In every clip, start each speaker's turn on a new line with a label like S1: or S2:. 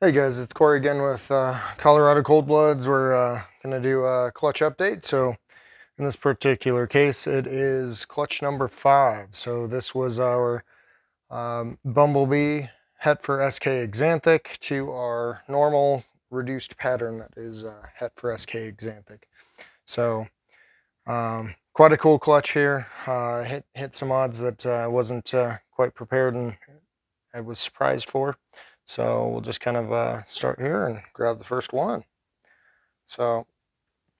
S1: Hey guys, it's Corey again with Colorado Cold Bloods. We're going to do a clutch update. So in this particular case, it is clutch number 5. So this was our Bumblebee Het for SK Axanthic to our normal reduced pattern that is Het for SK Axanthic. So quite a cool clutch here. Hit some odds that I wasn't quite prepared and I was surprised for. So we'll just kind of start here and grab the first one. So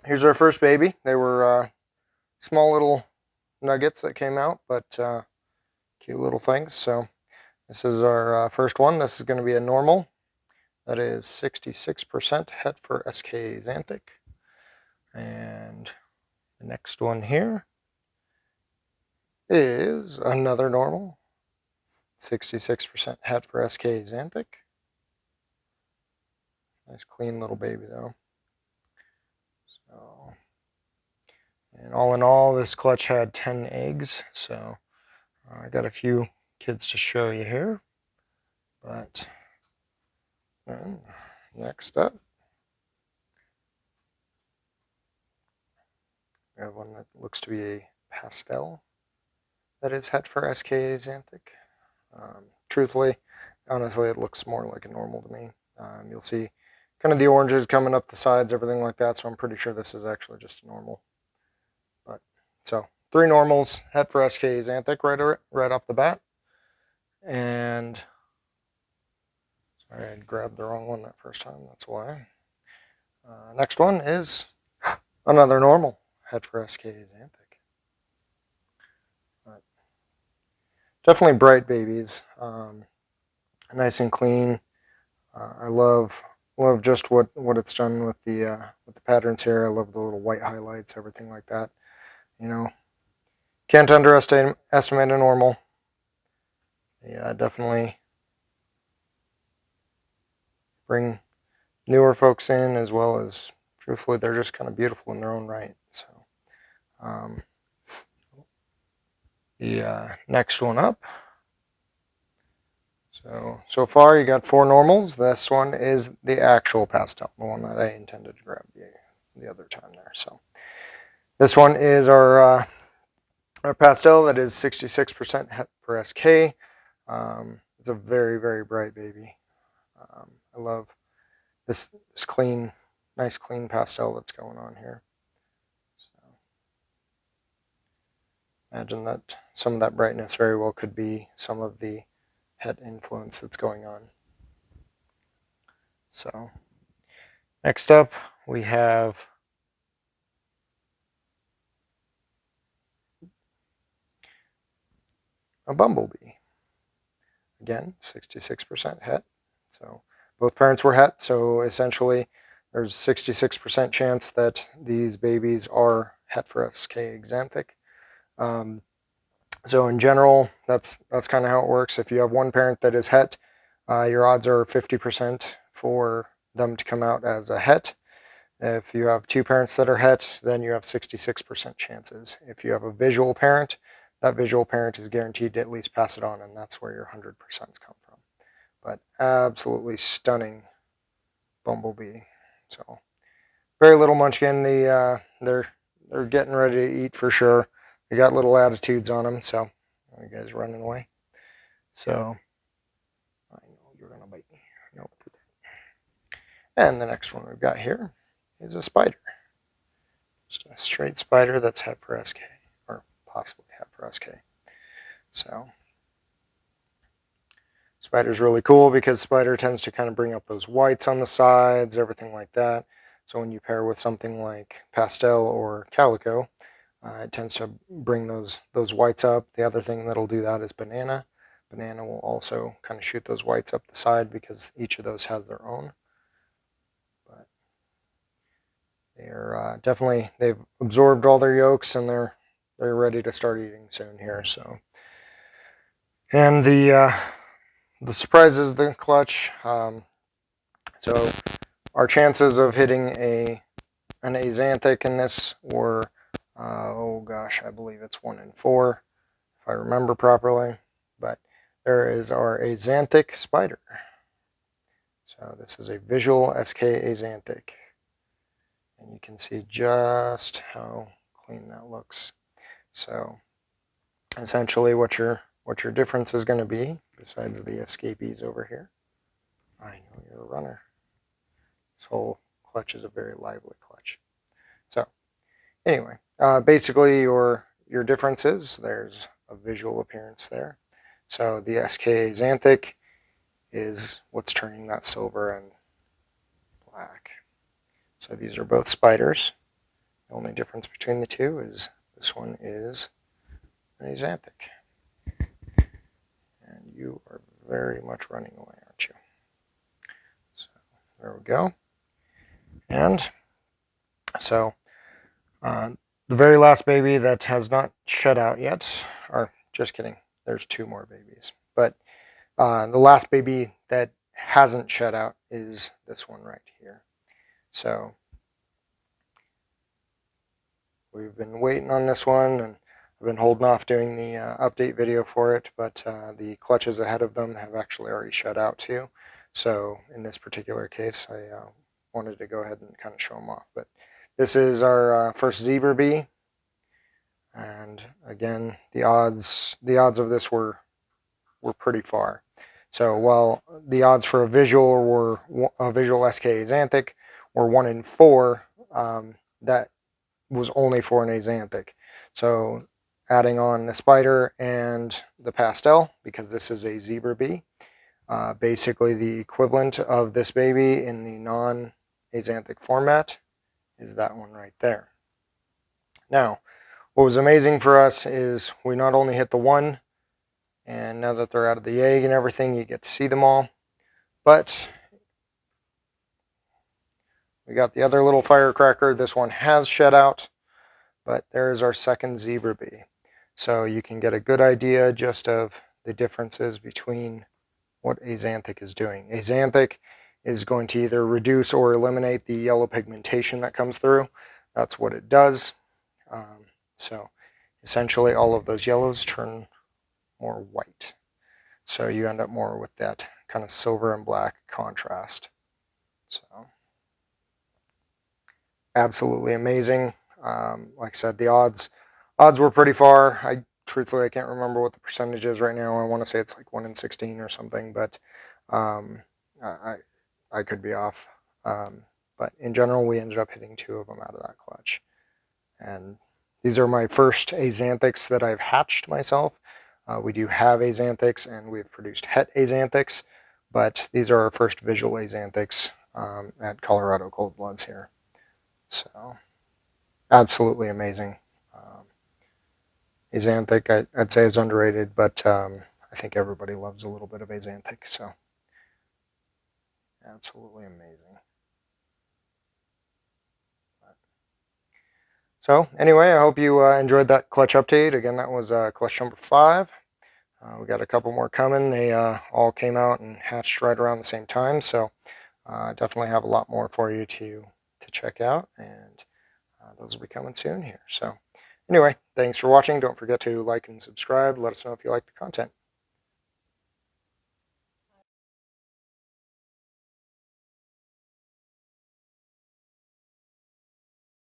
S1: here's our first baby. They were small little nuggets that came out, but cute little things. So this is our first one. This is going to be a normal. That is 66% Het for SK Axanthic. And the next one here is another normal. 66% Het for SK Axanthic. Nice clean little baby though. So, and all in all, this clutch had 10 eggs. So I got a few kids to show you here. But then next up, we have one that looks to be a pastel. That is Het for SK Axanthic. Truthfully, honestly, it looks more like a normal to me. You'll see kind of the oranges coming up the sides, everything like that. So I'm pretty sure this is actually just a normal. But so 3 normals, Het for SK Axanthic right off the bat. And sorry, I grabbed the wrong one that first time. That's why. Next one is another normal, Het for SK Axanthic. Definitely bright babies, nice and clean. I love just what it's done with the patterns here. I love the little white highlights, everything like that. You know, can't underestimate a normal. Yeah, definitely bring newer folks in, as well as, truthfully, they're just kind of beautiful in their own right. So the next one up. So far you got 4 normals. This one is the actual pastel, the one that I intended to grab the other time there. So this one is our pastel that is 66% Het for SK. It's a very, very bright baby. I love this clean, nice clean pastel that's going on here. So imagine that some of that brightness very well could be some of the Het influence that's going on. So next up we have a Bumblebee. Again, 66% Het. So both parents were Het, so essentially there's 66% chance that these babies are Het for SK Axanthic. So in general, that's kind of how it works. If you have one parent that is Het, your odds are 50% for them to come out as a Het. If you have 2 parents that are Het, then you have 66% chances. If you have a visual parent, that visual parent is guaranteed to at least pass it on, and that's where your 100% come from. But absolutely stunning Bumblebee. So very little munchkin. They're getting ready to eat for sure. They got little attitudes on them, so you guys running away. So I know you're gonna bite me. Nope. And the next one we've got here is a spider. Just a straight spider that's Het for SK, or possibly Het for SK. So spider's really cool because spider tends to kind of bring up those whites on the sides, everything like that. So when you pair with something like pastel or calico, it tends to bring those whites up. The other thing that'll do that is banana. Banana will also kind of shoot those whites up the side because each of those has their own. But they're definitely, they've absorbed all their yolks and they're ready to start eating soon here. So, and the surprise is the clutch. So our chances of hitting an Axanthic in this were, oh gosh, I believe it's 1 in 4, if I remember properly. But there is our Axanthic spider. So So this is a visual SK Axanthic. And you can see just how clean that looks. So essentially what your difference is going to be, besides the escapees over here. I know you're a runner. This whole clutch is a very lively clutch. So anyway, basically your differences, there's a visual appearance there. So the SK Axanthic is what's turning that silver and black. So these are both spiders. The only difference between the two is this one is an Axanthic. And you are very much running away, aren't you? So there we go. And so the very last baby that has not shed out yet, or just kidding, there's two more babies. But the last baby that hasn't shed out is this one right here. So we've been waiting on this one, and I've been holding off doing the update video for it, but the clutches ahead of them have actually already shed out too. So in this particular case, I wanted to go ahead and kind of show them off. But this is our first zebra bee, and again, the odds of this were pretty far. So while the odds for a visual SK Axanthic were 1 in 4, that was only for an Axanthic. So adding on the spider and the pastel, because this is a zebra bee, basically the equivalent of this baby in the non-Axanthic format is that one right there. Now, what was amazing for us is we not only hit the one, and now that they're out of the egg and everything, you get to see them all, but we got the other little firecracker. This one has shed out, but there's our second zebra bee. So you can get a good idea just of the differences between what Axanthic is doing. Axanthic is going to either reduce or eliminate the yellow pigmentation that comes through. That's what it does. So essentially all of those yellows turn more white. So you end up more with that kind of silver and black contrast. So absolutely amazing. Like I said, the odds were pretty far. Truthfully, I can't remember what the percentage is right now. I want to say it's like 1 in 16 or something, but I could be off. But in general, we ended up hitting 2 of them out of that clutch. And these are my first Axanthics that I've hatched myself. We do have Axanthics, and we've produced Het Axanthics, but these are our first visual Axanthics at Colorado Cold Bloods here. So absolutely amazing. Axanthic, I'd say, is underrated, but I think everybody loves a little bit of Axanthic, so absolutely amazing. So anyway, I hope you enjoyed that clutch update. Again, that was clutch number 5. We got a couple more coming. They all came out and hatched right around the same time, so definitely have a lot more for you to check out, and those will be coming soon here. So anyway, thanks for watching. Don't forget to like and subscribe. Let us know if you like the content.